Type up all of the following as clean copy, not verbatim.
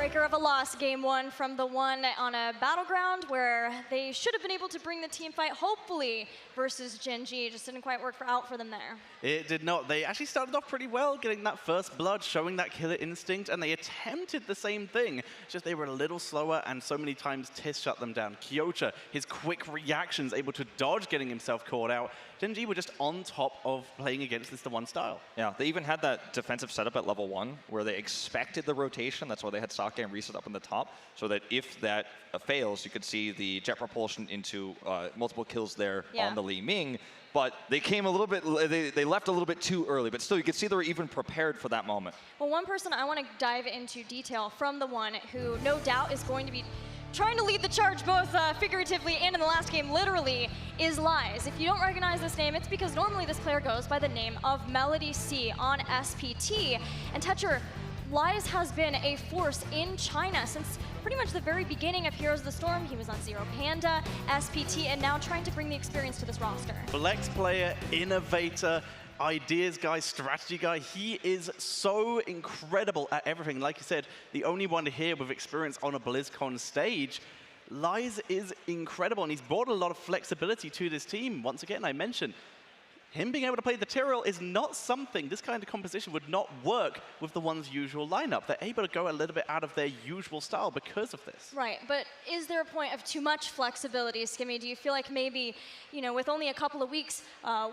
heartbreaker of a loss, game one from TheOne on a battleground where they should have been able to bring the team fight, hopefully, versus Gen.G. Just didn't quite work out for them there. It did not. They actually started off pretty well, getting that first blood, showing that killer instinct, and they attempted the same thing. Just they were a little slower, and so many times Tis shut them down. Kyocha, his quick reactions, able to dodge, getting himself caught out. Gen.G were just on top of playing against this TheOne style. Yeah, they even had that defensive setup at level 1 where they expected the rotation. That's why they had Sake and Reset up on the top, so that if that fails, you could see the jet propulsion into multiple kills there on the Li Ming. But they came a little bit, they left a little bit too early, but still you could see they were even prepared for that moment. Well, one person I want to dive into detail from TheOne, who no doubt is going to be trying to lead the charge both figuratively and in the last game literally, is Lies. If you don't recognize this name, it's because normally this player goes by the name of Melody C on SPT. And Tetcher, Lies has been a force in China since pretty much the very beginning of Heroes of the Storm. He was on Zero Panda, SPT, and now trying to bring the experience to this roster. Flex player, innovator, ideas guy, strategy guy. He is so incredible at everything. Like you said, the only one here with experience on a BlizzCon stage. Lies is incredible, and he's brought a lot of flexibility to this team. Once again, I mentioned, him being able to play the Tyrell is not something, this kind of composition would not work with TheOne's usual lineup. They're able to go a little bit out of their usual style because of this. Right, but is there a point of too much flexibility, Skimmy? Do you feel like maybe, you know, with only a couple of weeks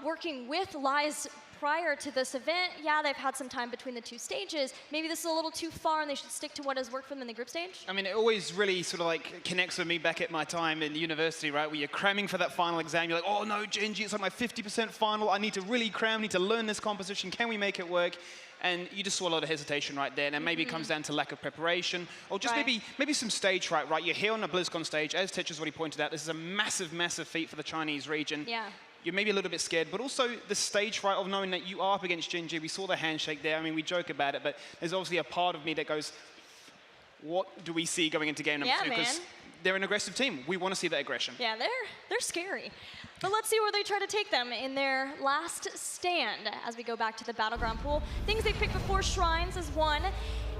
working with Lies prior to this event, yeah, they've had some time between the two stages. Maybe this is a little too far and they should stick to what has worked for them in the group stage? I mean, it always really sort of like connects with me back at my time in university, right? Where you're cramming for that final exam. You're like, oh no, Gen.G, it's like my 50% final. I need to really cram, need to learn this composition. Can we make it work? And you just saw a lot of hesitation right there. And maybe it comes down to lack of preparation or just maybe some stage fright, right? You're here on a BlizzCon stage. As Tetcher's already pointed out, this is a massive, massive feat for the Chinese region. Yeah. You're maybe a little bit scared, but also the stage fright of knowing that you are up against Gen.G. We saw the handshake there. I mean, we joke about it, but there's obviously a part of me that goes, what do we see going into game number 2? Because they're an aggressive team. We want to see that aggression. Yeah, they're scary. But let's see where they try to take them in their last stand as we go back to the Battleground pool. Things they picked before, Shrines is one.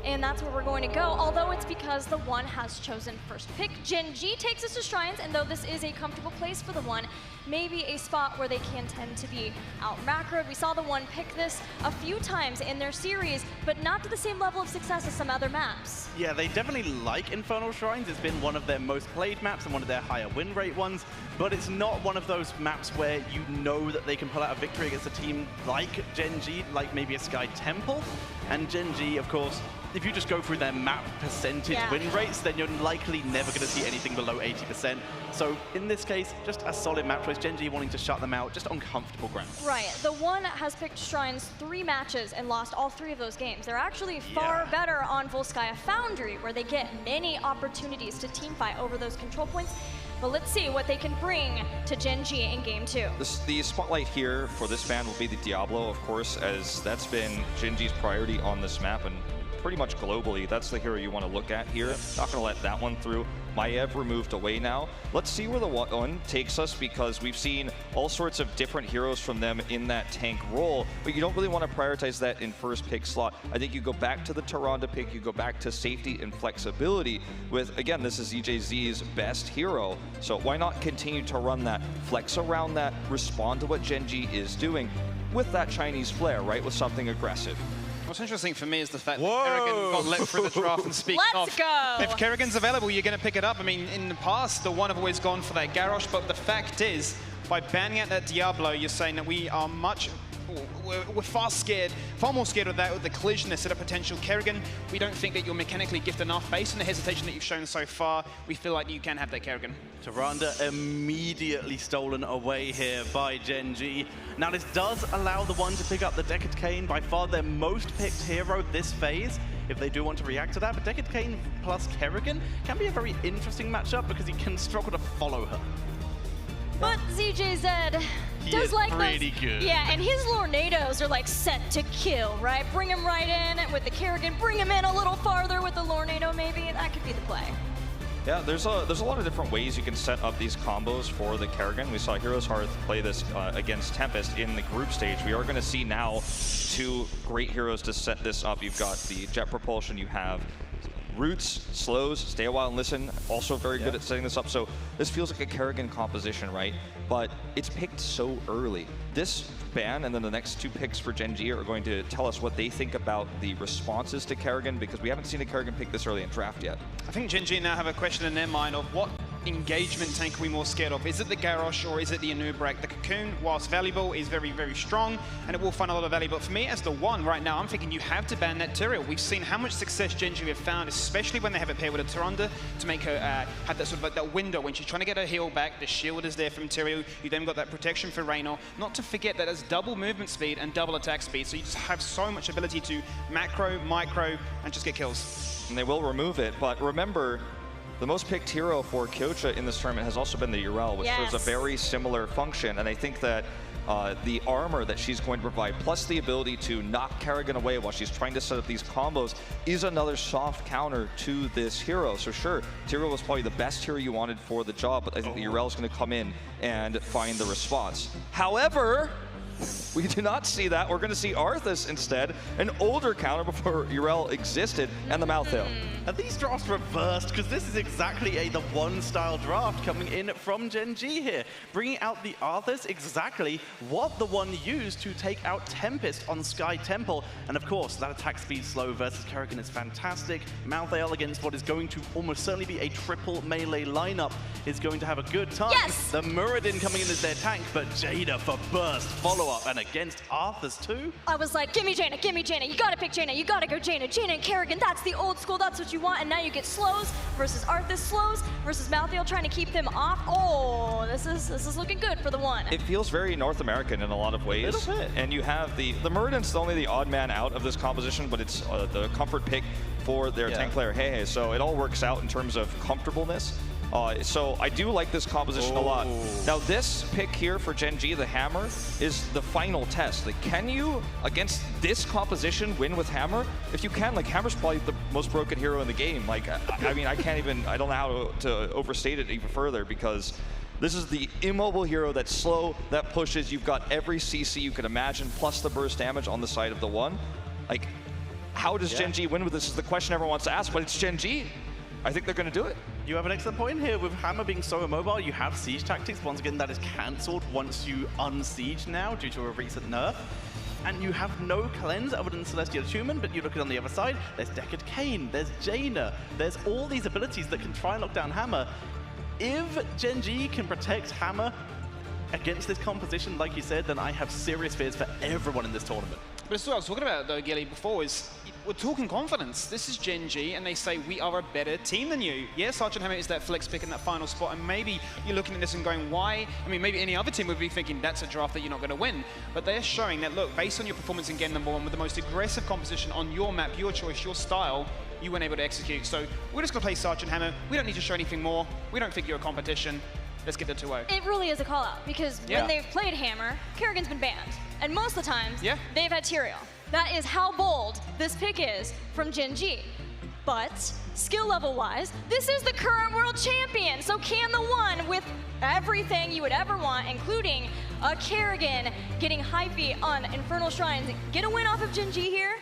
And that's where we're going to go, although it's because TheOne has chosen first pick. Gen.G takes us to Shrines, and though this is a comfortable place for TheOne, maybe a spot where they can tend to be out-macroed. We saw TheOne pick this a few times in their series, but not to the same level of success as some other maps. Yeah, they definitely like Infernal Shrines. It's been one of their most played maps and one of their higher win rate ones, but it's not one of those maps where you know that they can pull out a victory against a team like Gen.G, like maybe a Sky Temple. And Gen.G, of course, if you just go through their map percentage win rates, then you're likely never going to see anything below 80%. So in this case, just a solid map choice. Gen.G wanting to shut them out, just on comfortable ground. Right. TheOne has picked Shrines 3 matches and lost all 3 of those games. They're actually far better on Volskaya Foundry, where they get many opportunities to teamfight over those control points. But let's see what they can bring to Gen.G in game 2. The spotlight here for this fan will be the Diablo, of course, as that's been Gen.G's priority on this map, and pretty much globally, that's the hero you want to look at here. Not going to let that one through. Maiev removed away now. Let's see where TheOne takes us, because we've seen all sorts of different heroes from them in that tank role, but you don't really want to prioritize that in first pick slot. I think you go back to the Tyrande pick, you go back to safety and flexibility with, again, this is EJZ's best hero, so why not continue to run that, flex around that, respond to what Gen.G is doing with that Chinese flair, right, with something aggressive. What's interesting for me is the fact that Kerrigan got let through the draft, and speaking Let's go! If Kerrigan's available, you're going to pick it up. I mean, in the past, TheOne have always gone for that Garrosh, but the fact is, by banning out that Diablo, you're saying that we are we're far more scared of that, with the collision, the setup potential. Kerrigan, we don't think that you're mechanically gifted enough. Based on the hesitation that you've shown so far, we feel like you can have that Kerrigan. Tyrande immediately stolen away here by Gen.G. Now this does allow TheOne to pick up the Decade Cain, by far their most picked hero this phase, if they do want to react to that. But Decade Cain plus Kerrigan can be a very interesting matchup because you can struggle to follow her. But ZJZ does like pretty good. Yeah, and his Lornados are like set to kill, right? Bring him right in with the Kerrigan, bring him in a little farther with the Lornado maybe. That could be the play. Yeah, there's a lot of different ways you can set up these combos for the Kerrigan. We saw Heroes Hearth play this against Tempest in the group stage. We are going to see now 2 great heroes to set this up. You've got the jet propulsion, you have roots, slows, stay a while and listen, also very good at setting this up. So this feels like a Kerrigan composition, right? But it's picked so early. This ban and then the next 2 picks for Gen.G are going to tell us what they think about the responses to Kerrigan, because we haven't seen a Kerrigan pick this early in draft yet. I think Gen.G now have a question in their mind of what engagement tank are we more scared of? Is it the Garrosh or is it the Anubrak? The Cocoon, whilst valuable, is very, very strong, and it will find a lot of value. But for me, as the one right now, I'm thinking you have to ban that Tyrael. We've seen how much success Gen.G have found, especially when they have it paired with a Tyrande, to make her have that sort of like that window when she's trying to get her heal back. The shield is there from Tyrael. You then got that protection for Raynor. Not to forget that it's double movement speed and double attack speed, so you just have so much ability to macro, micro, and just get kills. And they will remove it, but remember, the most picked hero for Kyocha in this tournament has also been the Yrel, which serves a very similar function. And I think that the armor that she's going to provide, plus the ability to knock Kerrigan away while she's trying to set up these combos, is another soft counter to this hero. So sure, Tyrael was probably the best hero you wanted for the job, but I think the Yrel is going to come in and find the response. However, we do not see that. We're going to see Arthas instead, an older counter before Yrel existed, and the Malthael. Are these drafts reversed? Because this is exactly the one style draft coming in from Gen.G here. Bringing out the Arthas, exactly what the one used to take out Tempest on Sky Temple. And of course, that attack speed slow versus Kerrigan is fantastic. Malthael against what is going to almost certainly be a triple melee lineup is going to have a good time. Yes! The Muradin coming in as their tank, but Jaina for burst follow-up, and against Arthas too. I was like, gimme Jaina, you gotta pick Jaina, you gotta go Jaina. Jaina and Kerrigan, that's the old school, that's what you want, and now you get slows versus Arthas slows versus Malthael trying to keep them off. Oh, this is looking good for the one. It feels very North American in a lot of ways. A little bit. And you have the Muradin's only the odd man out of this composition, but it's the comfort pick for their tank player Hey. So it all works out in terms of comfortableness. So I do like this composition a lot. Now this pick here for Gen.G, the Hammer, is the final test. Like, can you, against this composition, win with Hammer? If you can, like, Hammer's probably the most broken hero in the game. Like, I mean, I don't know how to overstate it even further, because this is the immobile hero that's slow, that pushes. You've got every CC you can imagine, plus the burst damage on the side of the one. Like, how does Gen.G win with this is the question everyone wants to ask, but it's Gen.G. I think they're going to do it. You have an excellent point here. With Hammer being so immobile, you have siege tactics. Once again, that is cancelled once you unsiege now due to a recent nerf. And you have no cleanse other than Celestial Attunement, but you look at on the other side, there's Deckard Cain, there's Jaina, there's all these abilities that can try and lock down Hammer. If Gen.G can protect Hammer against this composition, like you said, then I have serious fears for everyone in this tournament. But it's what I was talking about, though, Gilly, before, is we're talking confidence. This is Gen.G, and they say we are a better team than you. Yes, Sergeant Hammer is that flex pick in that final spot, and maybe you're looking at this and going, why? I mean, maybe any other team would be thinking that's a draft that you're not going to win. But they're showing that, look, based on your performance in game number 1, with the most aggressive composition on your map, your choice, your style, you weren't able to execute. So we're just going to play Sergeant Hammer. We don't need to show anything more. We don't think you're a competition. Let's get the 2-0. It really is a call-out, because when they've played Hammer, Kerrigan's been banned. And most of the times, they've had Tyrael. That is how bold this pick is from Gen.G. But skill level-wise, this is the current world champion. So can the one with everything you would ever want, including a Kerrigan getting hyphy on Infernal Shrines, get a win off of Gen.G here?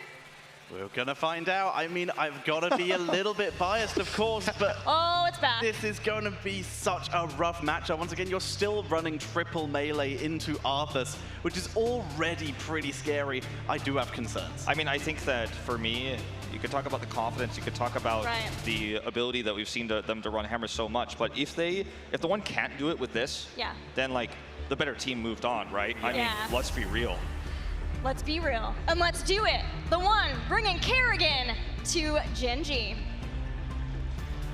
We're gonna find out. I mean, I've gotta be a little bit biased, of course, but oh, it's back. This is gonna be such a rough matchup. Once again, you're still running triple melee into Arthas, which is already pretty scary. I do have concerns. I mean, I think that for me, you could talk about the confidence, you could talk about the ability that we've seen them to run Hammer so much, but if the one can't do it with this, then like the better team moved on, right? I mean, let's be real. Let's be real, and let's do it. The one bringing Kerrigan to Gen.G.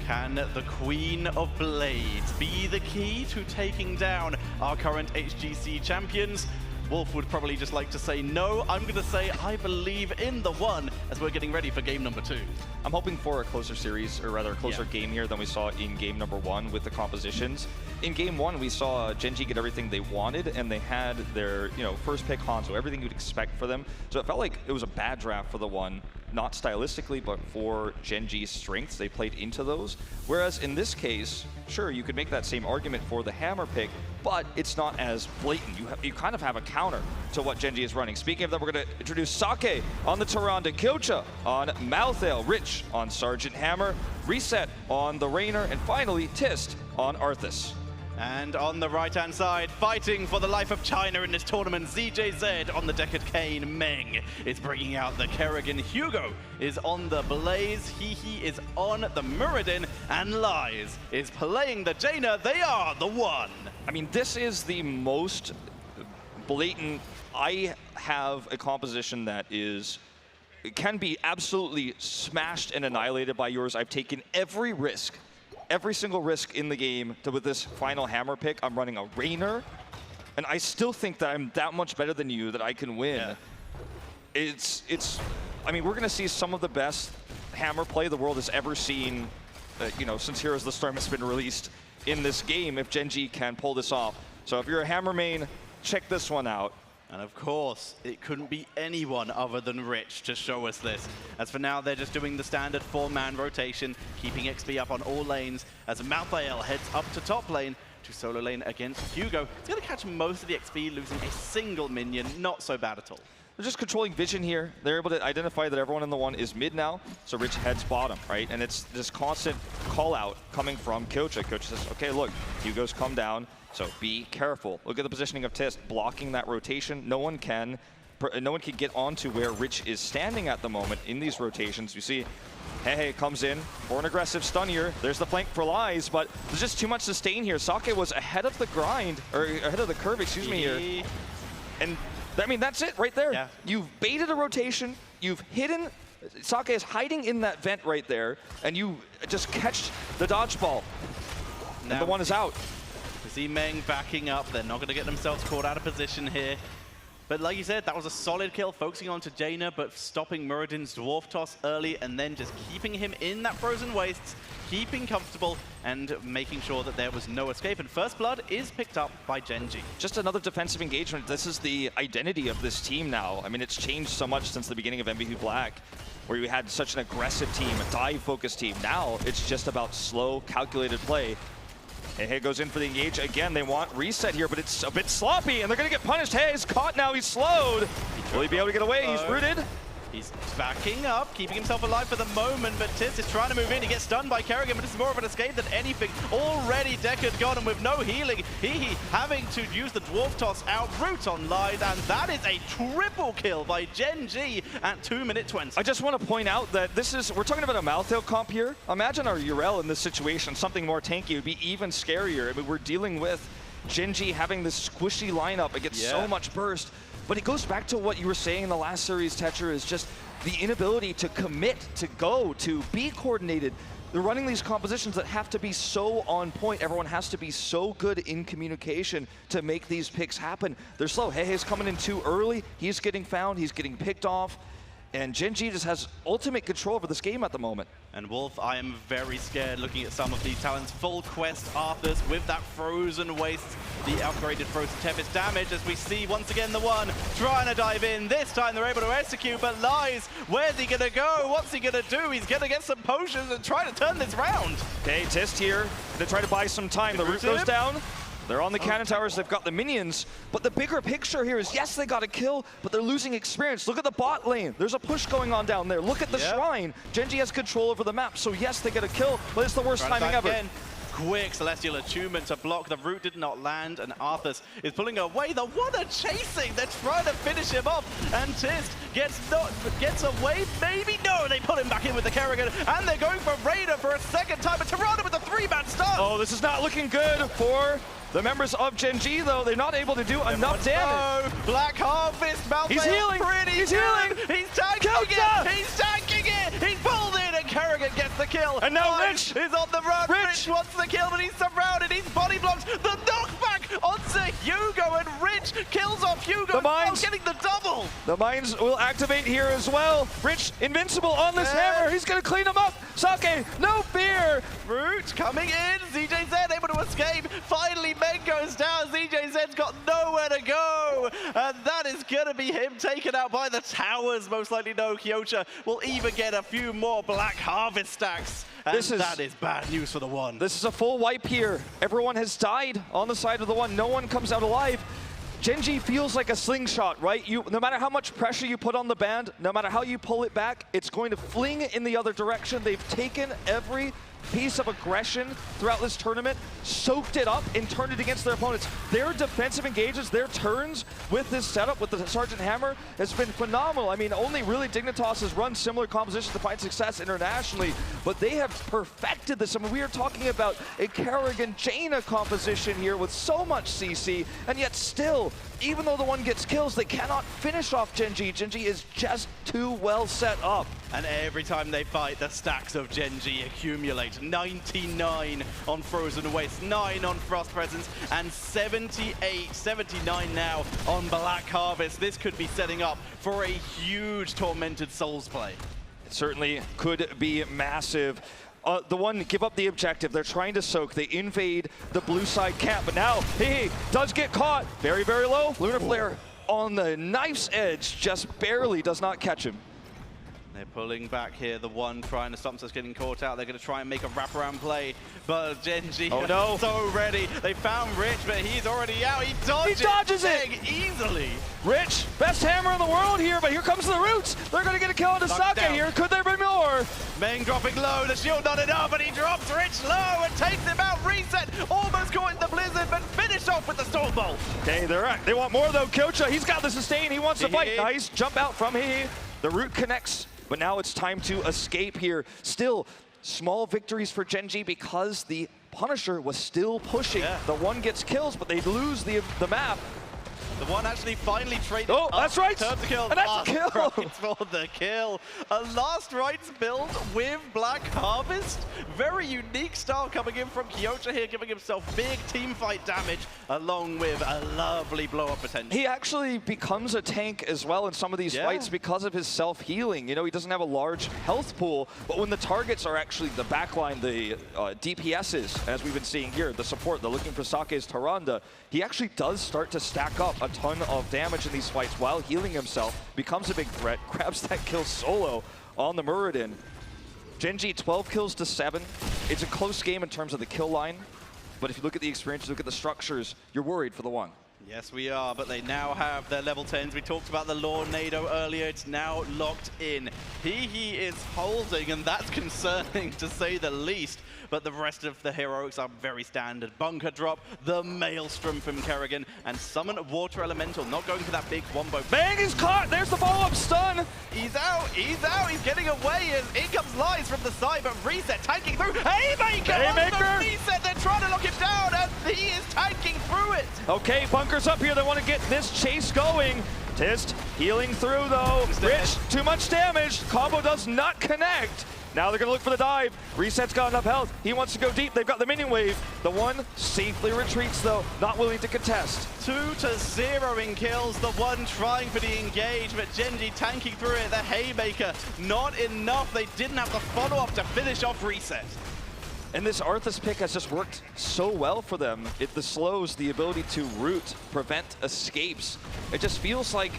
Can the Queen of Blades be the key to taking down our current HGC champions? Wolf would probably just like to say no. I'm going to say I believe in the one as we're getting ready for game number 2. I'm hoping for a closer series, or rather a closer game here than we saw in game number 1 with the compositions. In game 1, we saw Gen.G get everything they wanted, and they had their first pick Hanzo, everything you'd expect for them. So it felt like it was a bad draft for the one. not stylistically, but for Gen.G's strengths. They played into those. Whereas in this case, sure, you could make that same argument for the hammer pick, but it's not as blatant. You kind of have a counter to what Gen.G is running. Speaking of that, we're going to introduce Sake on the Tyrande, Kyocha on Malthael, Rich on Sergeant Hammer, Reset on the Raynor, and finally Tist on Arthas. And on the right-hand side, fighting for the life of China in this tournament, ZJZ on the Deckard Cain. Meng is bringing out the Kerrigan. Hugo is on the Blaze. Hehe is on the Muradin. And Lies is playing the Jaina. They are the one. I mean, this is the most blatant. I have a composition that can be absolutely smashed and annihilated by yours. I've taken every risk. Every single risk in the game with this final hammer pick. I'm running a Raynor, and I still think that I'm that much better than you that I can win. Yeah. I mean, we're gonna see some of the best hammer play the world has ever seen, you know, since Heroes of the Storm has been released in this game, if Gen.G can pull this off. So if you're a hammer main, check this one out. And of course, it couldn't be anyone other than Rich to show us this. As for now, they're just doing the standard 4-man rotation, keeping XP up on all lanes, as Malthael heads up to top lane to solo lane against Hugo. He's going to catch most of the XP, losing a single minion. Not so bad at all. They're just controlling vision here. They're able to identify that everyone in the one is mid now, so Rich heads bottom, right? And it's this constant call out coming from Kyocha. Kyocha says, okay, look, Hugo's come down, so be careful. Look at the positioning of Tist, blocking that rotation. No one can get onto where Rich is standing at the moment in these rotations. You see, Hey comes in for an aggressive stun here. There's the flank for Lies, but there's just too much sustain here. Sake was ahead of the grind, or ahead of the curve, excuse me, here. And I mean, that's it right there. Yeah. You've baited a rotation, you've hidden, Sake is hiding in that vent right there, and you just catch the dodgeball. And the one is out. We see Meng backing up. They're not going to get themselves caught out of position here. But like you said, that was a solid kill, focusing on to Jaina, but stopping Muradin's Dwarf Toss early, and then just keeping him in that Frozen Wastes, keeping comfortable, and making sure that there was no escape. And First Blood is picked up by Gen.G. Just another defensive engagement. This is the identity of this team now. I mean, it's changed so much since the beginning of MVP Black, where you had such an aggressive team, a dive-focused team. Now, it's just about slow, calculated play. Hey goes in for the engage. Again, they want reset here, but it's a bit sloppy, and they're going to get punished. Hey, he's caught now. He's slowed. Will he be able to get away? He's rooted. He's backing up, keeping himself alive for the moment, but Tist is trying to move in. He gets stunned by Kerrigan, but it's more of an escape than anything. Already Deckard gone, and with no healing, Hehe having to use the Dwarf Toss out route on Lies, and that is a triple kill by Gen.G at 2:20. I just want to point out that we're talking about a Malthael comp here. Imagine our Yrel in this situation, something more tanky would be even scarier. I mean, we're dealing with Gen.G having this squishy lineup against so much burst. But it goes back to what you were saying in the last series, Tetcher, is just the inability to commit, to go, to be coordinated. They're running these compositions that have to be so on point. Everyone has to be so good in communication to make these picks happen. They're slow. Hehe's coming in too early. He's getting found. He's getting picked off. And Gen.G just has ultimate control over this game at the moment. And Wolf, I am very scared looking at some of these talents. Full quest Arthas with that Frozen Waste, the upgraded Frozen Tempest damage, as we see once again the one trying to dive in. This time they're able to execute, but Lies, where's he gonna go? What's he gonna do? He's gonna get some potions and try to turn this round. Okay, Tist here to try to buy some time. The root goes down. They're on the cannon towers, they've got the minions, but the bigger picture here is, yes, they got a kill, but they're losing experience. Look at the bot lane. There's a push going on down there. Look at the shrine. Gen.G has control over the map, so yes, they get a kill, but it's the worst timing ever. Again. Quick Celestial Attunement to block. The root did not land, and Arthas is pulling away. The one are chasing. They're trying to finish him off, and Tist gets away. Maybe no. They put him back in with the Kerrigan, and they're going for Raynor for a second time. But Tyrande with a 3-man stun. Oh, this is not looking good for the members of Gen.G, though. They're not able to do enough damage. Black Harvest, Malthael. He's healing. He's healing. He's tanking it. He's tanking it. He's pulled in again. Kerrigan gets the kill. And now Rich is on the run. Rich wants the kill, but he's surrounded. He's body blocked. The knockback onto Hugo, and Rich kills off Hugo. The mines getting the double. The mines will activate here as well. Rich invincible on this hammer. He's going to clean him up. Sake, no fear. Root coming in. ZJZ able to escape. Finally, Meg goes down. ZJZ's got nowhere to go. And that is going to be him taken out by the towers. Most likely, no. Kyocha will even get a few more Black Harvest stacks. And that is bad news for the One. This is a full wipe here. Everyone has died on the side of the One. No one comes out alive. Gen.G feels like a slingshot, right? No matter how much pressure you put on the band, no matter how you pull it back, it's going to fling in the other direction. They've taken every piece of aggression throughout this tournament, soaked it up, and turned it against their opponents. Their defensive engages, their turns with this setup, with the Sergeant Hammer, has been phenomenal. I mean, only really Dignitas has run similar compositions to find success internationally, but they have perfected this. I mean, we are talking about a Kerrigan-Jaina composition here with so much CC, and yet still, even though the One gets kills, they cannot finish off Gen.G. Gen.G is just too well set up. And every time they fight, the stacks of Gen.G accumulate. 99 on Frozen Waste, 9 on Frost Presence, and 79 now on Black Harvest. This could be setting up for a huge Tormented Souls play. It certainly could be massive. The One give up the objective. They're trying to soak. They invade the blue side camp, but now he does get caught. Very, very low. Lunar Flare on the knife's edge, just barely does not catch him. They're pulling back here. The One trying to stop us getting caught out. They're going to try and make a wraparound play, but Gen.G so ready. They found Rich, but he's already out. He dodges it easily. Rich, best hammer in the world here, but here comes the Roots. They're going to get a kill on Sake here. Could there be more? Meng dropping low. The shield not enough, but he drops Rich low and takes him out. Reset, almost caught in the blizzard, but finished off with the Storm Bolt. Okay, they're right. They want more though. Kyocha, he's got the sustain. He wants to fight. Nice jump out from Hehe. The Root connects. But now it's time to escape here. Still, small victories for Gen.G because the Punisher was still pushing. The One gets kills, but they lose the map. The One actually finally traded. Oh, that's right. Turns the kill. And that's a kill. Rights for the kill. A Last Rights build with Black Harvest. Very unique style coming in from Kyocha here, giving himself big team fight damage, along with a lovely blow-up potential. He actually becomes a tank as well in some of these fights because of his self-healing. You know, he doesn't have a large health pool, but when the targets are actually the backline, the DPSs, as we've been seeing here, the support, they're looking for Sake's Tyrande, he actually does start to stack up a ton of damage in these fights while healing himself, becomes a big threat, grabs that kill solo on the Muradin. Gen.G 12 kills to 7. It's a close game in terms of the kill line, but if you look at the experience, look at the structures, you're worried for the One. Yes, we are, but they now have their level 10s. We talked about the Lornado earlier. It's now locked in. He is holding, and that's concerning to say the least. But the rest of the heroics are very standard. Bunker drop, the Maelstrom from Kerrigan, and summon Water Elemental, not going for that big wombo. Bang is caught! There's the follow-up stun! He's out, he's getting away as in comes Lies from the side, but Reset tanking through. Haymaker! Reset, they're trying to lock him down, and he is tanking through it! Okay, Bunker's up here, they want to get this chase going. Tist healing through though. Rich, too much damage. Combo does not connect. Now they're going to look for the dive. Reset's got enough health. He wants to go deep. They've got the minion wave. The One safely retreats, though, not willing to contest. 2-0 in kills. The One trying for the engage, but Gen.G tanking through it. The Haymaker, not enough. They didn't have the follow-up to finish off Reset. And this Arthas pick has just worked so well for them. The slows, the ability to root, prevent escapes. It just feels like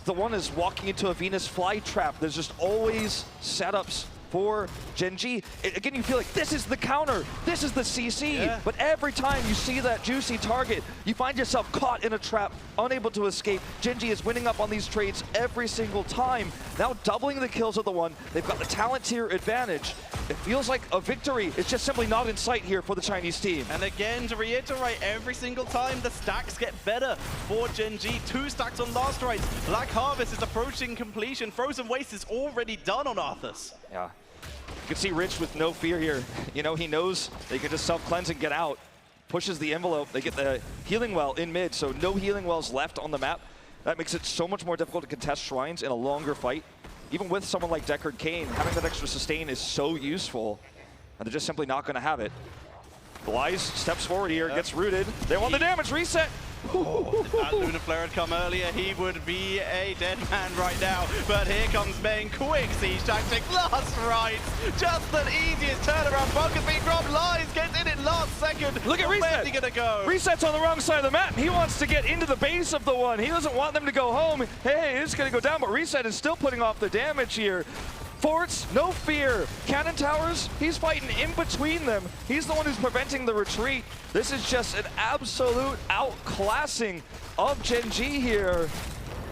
the One is walking into a Venus flytrap. There's just always setups for Gen.G. Again, you feel like this is the counter, this is the CC, but every time you see that juicy target, you find yourself caught in a trap, unable to escape. Gen.G is winning up on these trades every single time. Now doubling the kills of the One, they've got the talent tier advantage. It feels like a victory. It's just simply not in sight here for the Chinese team. And again, to reiterate, every single time the stacks get better for Gen.G. 2 stacks on Last Rights. Black Harvest is approaching completion. Frozen Waste is already done on Arthas. Yeah. You can see Rich with no fear here. You know, he knows they can just self-cleanse and get out. Pushes the envelope. They get the healing well in mid, so no healing wells left on the map. That makes it so much more difficult to contest shrines in a longer fight. even with someone like Deckard Cain, having that extra sustain is so useful, and they're just simply not going to have it. Blaiz steps forward here, gets rooted. They want the damage, reset. Oh, if that Lunar Flare had come earlier, he would be a dead man right now. But here comes Main, quick siege tactic, last rights. Just the easiest turnaround. Bunker's being dropped, Blaiz gets in it last second. Look at Reset. Where's he gonna go? Reset's on the wrong side of the map. He wants to get into the base of the one. He doesn't want them to go home. Hey, it's gonna go down, but Reset is still putting off the damage here. Forts, no fear. Cannon towers, he's fighting in between them. He's the one who's preventing the retreat. This is just an absolute outclassing of Gen.G here.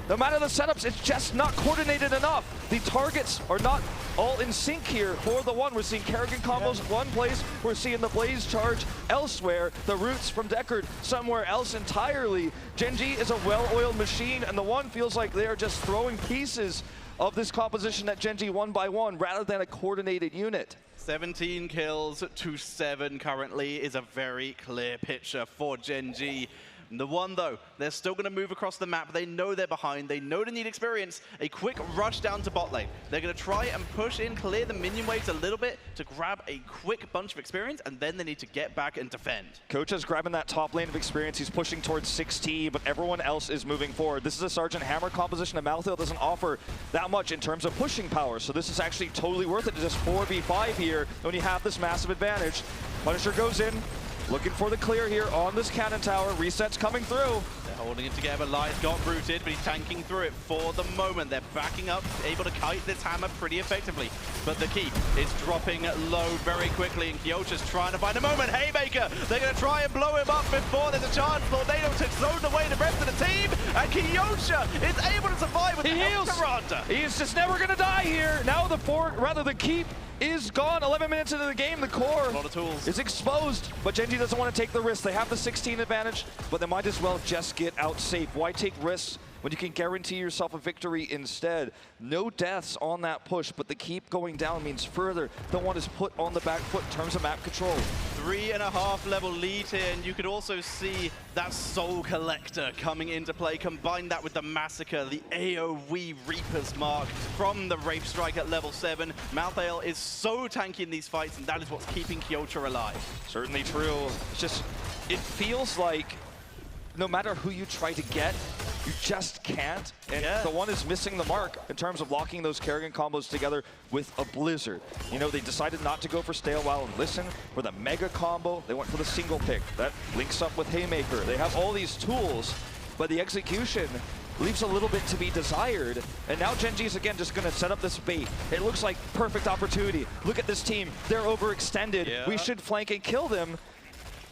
No matter the setups, it's just not coordinated enough. The targets are not all in sync here for the one. We're seeing Kerrigan combos one place. We're seeing the Blaze charge elsewhere. The roots from Deckard somewhere else entirely. Gen.G is a well-oiled machine, and the one feels like they are just throwing pieces of this composition at Gen.G one by one rather than a coordinated unit. 17 kills to 7 currently is a very clear picture for Gen.G. The one, though, they're still going to move across the map. They know they're behind. They know they need experience. A quick rush down to bot lane. They're going to try and push in, clear the minion waves a little bit to grab a quick bunch of experience, and then they need to get back and defend. Coach is grabbing that top lane of experience. He's pushing towards 6T, but everyone else is moving forward. This is a Sergeant Hammer composition, and Malthael doesn't offer that much in terms of pushing power, so this is actually totally worth it to just 4v5 here when you have this massive advantage. Punisher goes in, looking for the clear here on this cannon tower. Reset's coming through. They're holding it together. Lai's got rooted, but he's tanking through it for the moment. They're backing up, able to kite this hammer pretty effectively. But the keep is dropping low very quickly, and Kyocha's trying to find a moment. Haymaker, they're going to try and blow him up before there's a chance. Tornado to zone away the rest of the team, and Kyocha is able to survive with the heals. Karanta. He's just never going to die here. Now the fort, rather the keep, is gone. 11 minutes into the game, the core A lot of tools. is exposed, but Gen.G doesn't want to take the risk. They have the 16 advantage, but they might as well just get out safe. Why take risks when you can guarantee yourself a victory instead? No deaths on that push, but the keep going down means further. The one is put on the back foot in terms of map control. 3.5 level lead here, and you could also see that Soul Collector coming into play. Combine that with the Massacre, the AoE Reaper's Mark from the Wraith Strike at level 7. Malthael is so tanky in these fights, and that is what's keeping Kyocha alive. Certainly true. It's just, it feels like no matter who you try to get, you just can't. And the one is missing the mark in terms of locking those Kerrigan combos together with a Blizzard. You know, they decided not to go for Stay a While and Listen for the mega combo. They went for the single pick. That links up with Haymaker. They have all these tools, but the execution leaves a little bit to be desired. And now Gen.G is again just gonna set up this bait. It looks like perfect opportunity. Look at this team, they're overextended. We should flank and kill them.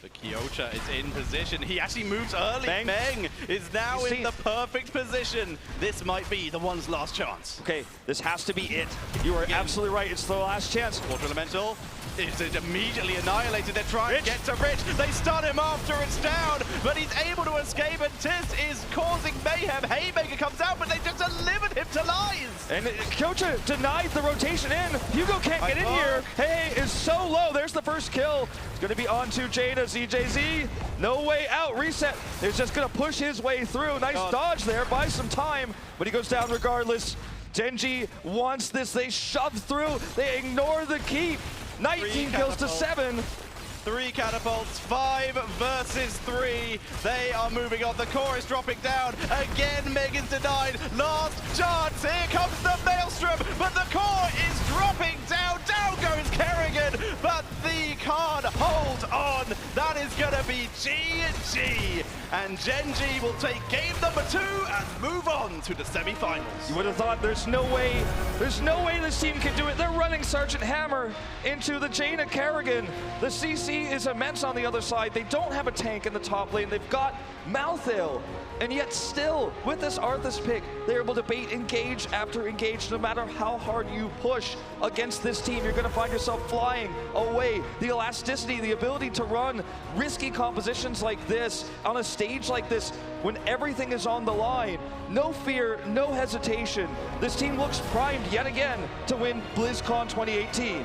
But Kyocha is in position. He actually moves early. Bang. Bang is now in the perfect position. This might be the one's last chance. Okay, this has to be it. You are absolutely right. It's the last chance. Water Elemental is immediately annihilated. They're trying to get to Rich. They stun him after it's down, but he's able to escape, and Tis is causing mayhem. Haymaker comes out, but they just delivered him to Lies. And Kyocha denied the rotation in. Hugo can't get in here. Hey is so low. There's the first kill. It's going to be on to Jada. ZJZ, no way out. Reset is just going to push his way through. Nice dodge there, buy some time, but he goes down regardless. Gen.G wants this. They shove through. They ignore the keep. 19 kills to 7. 3 catapults, 5 versus 3. They are moving on. The core is dropping down. Again, Megan's denied. Last chance. Here comes the Maelstrom, but the core is dropping down. Down goes Kerrigan, but the can't hold on. That is going to be G&G. And Gen.G will take game number 2 and move on to the semi-finals. You would have thought there's no way this team can do it. They're running Sergeant Hammer into the Jaina Kerrigan. The CC is immense on the other side. They don't have a tank in the top lane. They've got Malthael. And yet still, with this Arthas pick, they're able to bait engage after engage. No matter how hard you push against this team, you're gonna find yourself flying away. The elasticity, the ability to run risky compositions like this, on a stage like this, when everything is on the line. No fear, no hesitation. This team looks primed yet again to win BlizzCon 2018.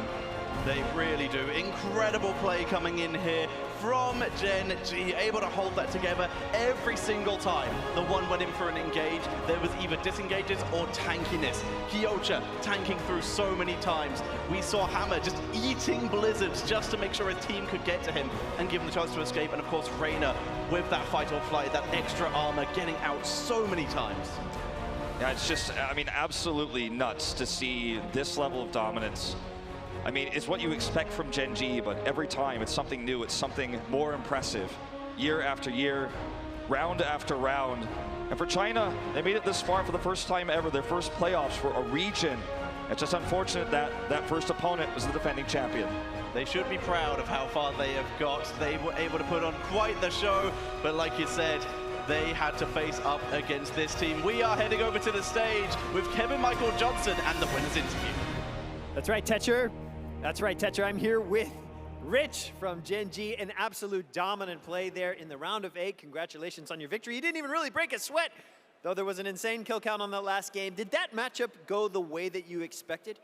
They really do. Incredible play coming in here from Gen.G, able to hold that together every single time. The one went in for an engage. There was either disengages or tankiness. Kyocha tanking through so many times. We saw Hammer just eating blizzards just to make sure his team could get to him and give him the chance to escape. And of course, Reina with that fight or flight, that extra armor, getting out so many times. Yeah, it's just, I mean, absolutely nuts to see this level of dominance. I mean, it's what you expect from Gen.G, but every time it's something new, it's something more impressive. Year after year, round after round. And for China, they made it this far for the first time ever, their first playoffs for a region. It's just unfortunate that that first opponent was the defending champion. They should be proud of how far they have got. They were able to put on quite the show, but like you said, they had to face up against this team. We are heading over to the stage with Kevin Michael Johnson and the winner's interview. That's right, Tetra. That's right, Tetra. I'm here with Rich from Gen.G. An absolute dominant play there in the round of 8. Congratulations on your victory. You didn't even really break a sweat, though there was an insane kill count on that last game. Did that matchup go the way that you expected?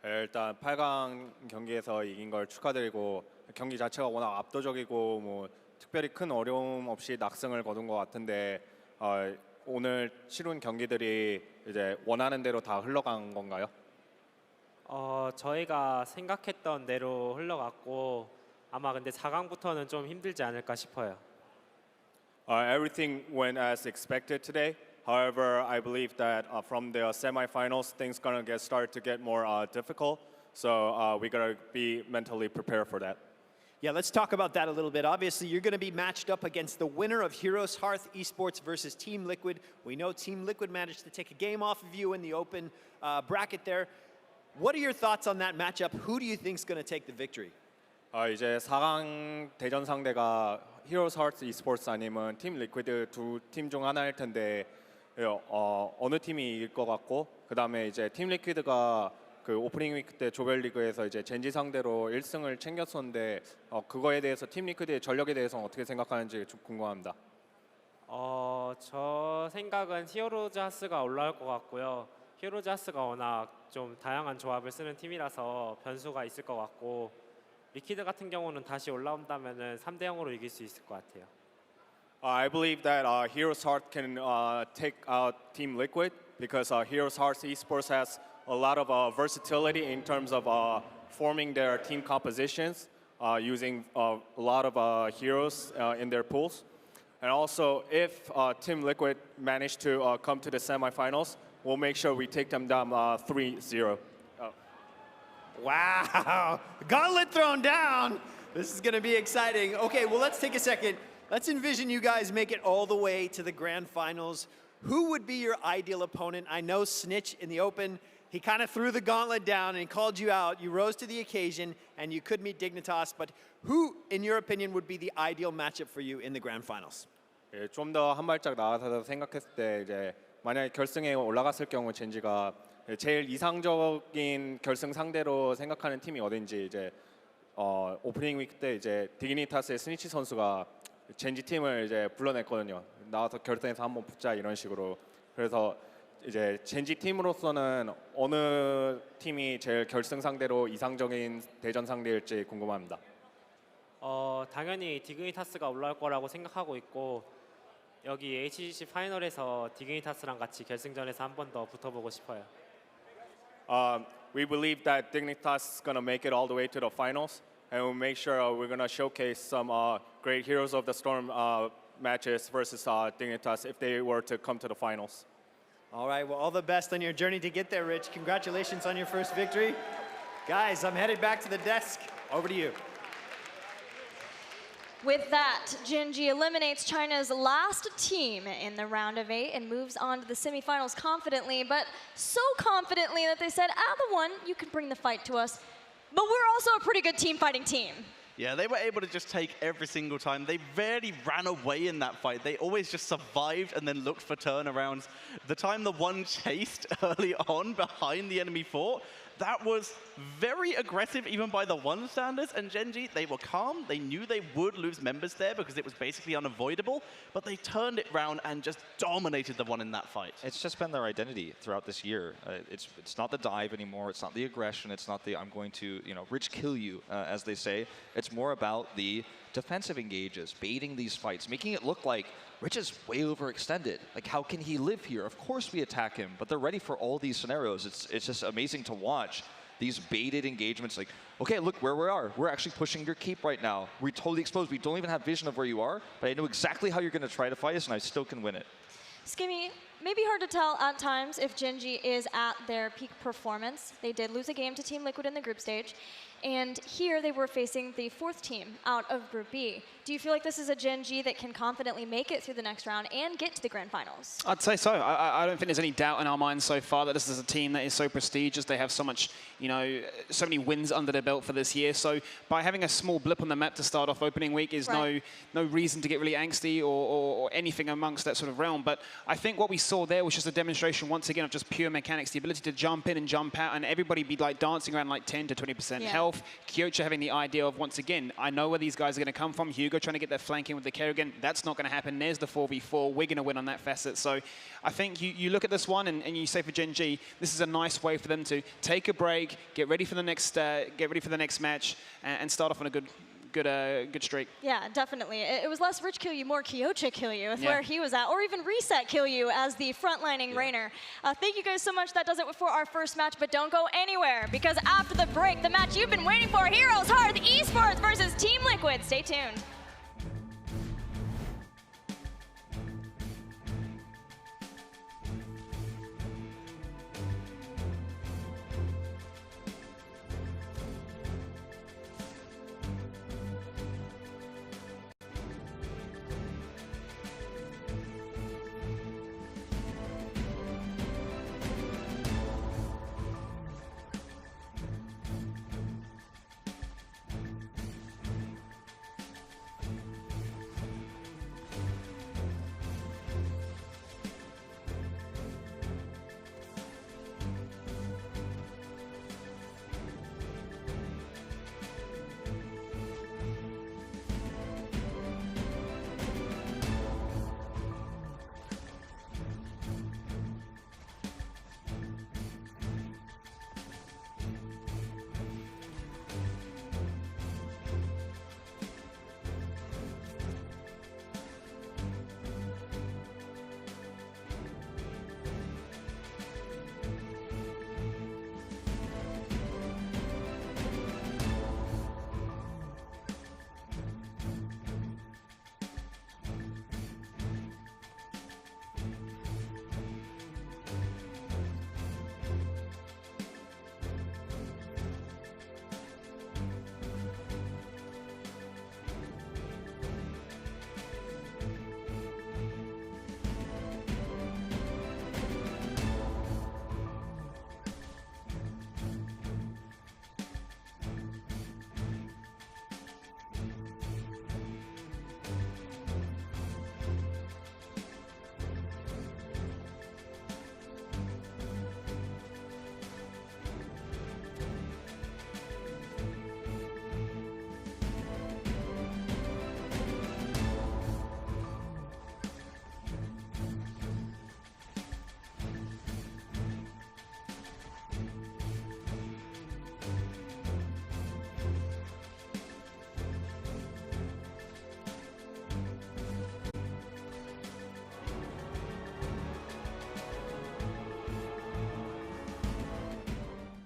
일단 8강 경기에서 이긴 걸 축하드리고 경기 자체가 워낙 압도적이고 뭐 특별히 큰 어려움 없이 낙승을 거둔 것 같은데 오늘 치룬 경기들이 이제 원하는 대로 다 흘러간 건가요? 저희가 생각했던 대로 흘러갔고 아마 근데 4강부터는 좀 힘들지 않을까 싶어요. Everything went as expected today. However, I believe that from the semifinals, things gonna start to get more difficult. So we gotta be mentally prepared for that. Yeah, let's talk about that a little bit. Obviously, you're going to be matched up against the winner of Heroes Hearth Esports versus Team Liquid. We know Team Liquid managed to take a game off of you in the open bracket there. What are your thoughts on that matchup? Who do you think is going to take the victory? 이제 4강 대전 상대가 Heroes Hearth Esports 아니면 팀 리퀴드 두 팀 중 하나일 텐데 어느 팀이 이길 것 같고 그다음에 이제 팀 리퀴드가 그 오프닝 위크 때 조별리그에서 이제 젠지 상대로 1승을 챙겼었는데 그거에 대해서 팀 리퀴드의 전력에 대해서 어떻게 생각하는지 좀 궁금합니다. 저 생각은 히어로즈 하스가 올라올 것 같고요. 히어로즈 하스가 워낙 좀 다양한 조합을 쓰는 팀이라서 변수가 있을 것 같고 리퀴드 같은 경우는 다시 올라온다면은 3대 0으로 이길 수 있을 것 같아요. I believe that Heroes Hearth can take out Team Liquid because Heroes Hearth Esports has a lot of versatility in terms of forming their team compositions, using a lot of heroes in their pools. And also, if Team Liquid manage to come to the semifinals, we'll make sure we take them down 3-0. Wow, gauntlet thrown down. This is going to be exciting. Okay, well, let's take a second. Let's envision you guys make it all the way to the grand finals. Who would be your ideal opponent? I know Snitch in the open, he kind of threw the gauntlet down and he called you out. You rose to the occasion and you could meet Dignitas, but who, in your opinion, would be the ideal matchup for you in the grand finals? 좀 더 한 발짝 나아서 생각했을 때 이제 만약에 결승에 올라갔을 경우 젠지가 제일 이상적인 결승 상대로 생각하는 팀이 어딘지 이제 오프닝 위크 때 이제 디그니타스의 스니치 선수가 젠지 팀을 이제 불러냈거든요. 나와서 결승에서 한번 붙자 이런 식으로. 그래서 이제 젠지 팀으로서는 어느 팀이 제일 결승 상대로 이상적인 대전 상대일지 궁금합니다. 당연히 디그니타스가 올라올 거라고 생각하고 있고 여기 HGC 파이널에서 디그니타스랑 같이 결승전에서 한 번 더 붙어보고 싶어요. We believe that Dignitas is going to make it all the way to the finals, and we'll make sure we're going to showcase some great Heroes of the Storm matches versus Dignitas if they were to come to the finals. All right, well, all the best on your journey to get there, Rich. Congratulations on your first victory. Guys, I'm headed back to the desk. Over to you. With that, Gen.G eliminates China's last team in the round of 8 and moves on to the semifinals confidently, but so confidently that they said, TheOne, you can bring the fight to us, but we're also a pretty good team fighting team. Yeah, they were able to just take every single time. They rarely ran away in that fight. They always just survived and then looked for turnarounds. The time TheOne chased early on behind the enemy fort, That was very aggressive even by the one standards, and Gen.G, they were calm. They knew they would lose members there because it was basically unavoidable, but they turned it round and just dominated the one in that fight. It's just been their identity throughout this year. It's not the dive anymore. It's not the aggression. It's not the I'm going to, rich kill you, as they say. It's more about the defensive engages, baiting these fights, making it look like Rich is way overextended. Like, how can he live here? Of course we attack him, but they're ready for all these scenarios. It's just amazing to watch these baited engagements. Like, okay, look where we are. We're actually pushing your keep right now. We're totally exposed. We don't even have vision of where you are, but I know exactly how you're going to try to fight us, and I still can win it. Skimmy, maybe hard to tell at times if Gen.G is at their peak performance. They did lose a game to Team Liquid in the group stage, and here they were facing the 4th team out of Group B. Do you feel like this is a Gen.G that can confidently make it through the next round and get to the grand finals? I'd say so. I don't think there's any doubt in our minds so far that this is a team that is so prestigious. They have so much, so many wins under their belt for this year. So by having a small blip on the map to start off opening week is no reason to get really angsty or anything amongst that sort of realm. But I think what we saw there was just a demonstration once again of just pure mechanics, the ability to jump in and jump out, and everybody be like dancing around like 10 to 20% health. Kyocha having the idea of, once again, I know where these guys are going to come from. Hugo trying to get that flank in with the Kerrigan. That's not going to happen. There's the 4v4. We're going to win on that facet. So I think you look at this one and you say for Gen.G, this is a nice way for them to take a break, get ready for the next match, and start off on a good streak. Yeah, definitely. It was less Rich kill you, more Kyocha kill you, if where he was at, or even Reset kill you as the frontlining Rainer. Thank you guys so much. That does it for our first match, but don't go anywhere, because after the break, the match you've been waiting for, Heroes Hearth Esports versus Team Liquid. Stay tuned.